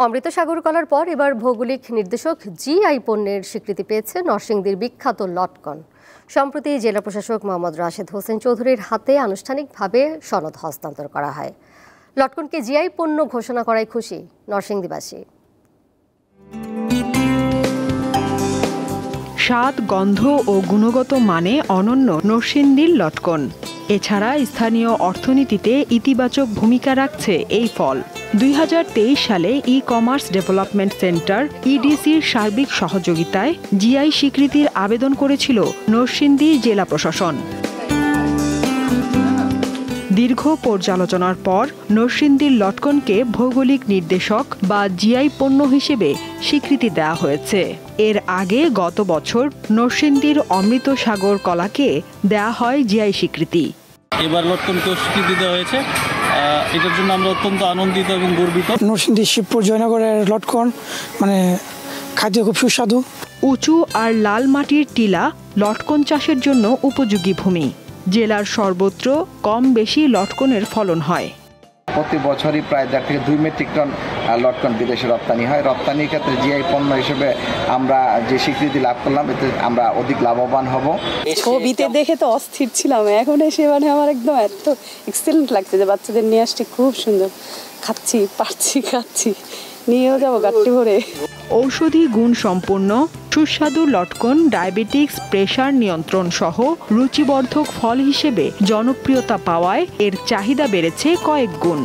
অমৃত সাগর কলার পর এবার ভৌগোলিক নির্দেশক জিআই পণ্যের স্বীকৃতি পেয়েছে নরসিংদীর বিখ্যাত লটকন। সম্প্রতি জেলা প্রশাসক মোহাম্মদ রাশেদ হোসেন চৌধুরীর হাতে আনুষ্ঠানিকভাবে সনদ হস্তান্তর করা হয়। লটকনকে জিআই পণ্য ঘোষণা করায় খুশি নরসিংদীবাসী। স্বাদ, গন্ধ ও গুণগত মানে অনন্য নরসিংদীর লটকন। এছাড়া স্থানীয় অর্থনীতিতে ইতিবাচক ভূমিকা রাখছে এই ফল। 2023 সালে ই-কমার্স ডেভেলপমেন্ট সেন্টার ইডিসির সার্বিক সহযোগিতায় জিআই স্বীকৃতির আবেদন করেছিল নরসিংদী জেলা প্রশাসন। দীর্ঘ পর্যালোচনার পর নরসিংদীর লটকনকে ভৌগোলিক নির্দেশক বা জিআই পণ্য হিসেবে স্বীকৃতি দেওয়া হয়েছে। এর আগে গত বছর নরসিংদীর অমৃত সাগর কলাকে দেওয়া হয় জিআই স্বীকৃতি। এবার লটকনকে স্বীকৃতি দেওয়া হয়েছে, এটার জন্য আমরা অত্যন্ত আনন্দিত এবং গর্বিত। নরসিংদী শিবপুর জয়নগরের লটকন খাদ্য খুব সুস্বাদু। উঁচু আর লাল মাটির টিলা লটকন চাষের জন্য উপযোগী ভূমি। জেলার সর্বত্র কম বেশি লটকনের ফলন হয়। প্রতি বছরই প্রায় 1.5 থেকে 2 মেট্রিক টন লটকন বিদেশে রপ্তানি হয়। রপ্তানির ক্ষেত্রে জিআই পণ্য হিসেবে আমরা যে স্বীকৃতি লাভ করলাম, এতে আমরা অধিক লাভবান হব। ছবিতে দেখে তো অস্থির ছিলাম, এখন এসে আমার একদম এত এক্সেলেন্ট লাগছে যে বাচ্চাদের নিয়ে আসছি, খুব সুন্দর। খাচ্ছি নিয়েও যাবো গাড়ি ভরে। ঔষধি গুণ সম্পন্ন সুস্বাদু লটকন ডায়াবেটিক্স, প্রেসার নিয়ন্ত্রণ সহ রুচিবর্ধক ফল হিসেবে জনপ্রিয়তা পাওয়ায় এর চাহিদা বেড়েছে কয়েক গুণ।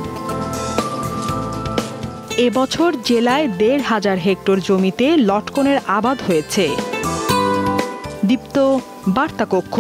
এবছর জেলায় 1,500 হেক্টর জমিতে লটকনের আবাদ হয়েছে। দীপ্ত বার্তা কক্ষ।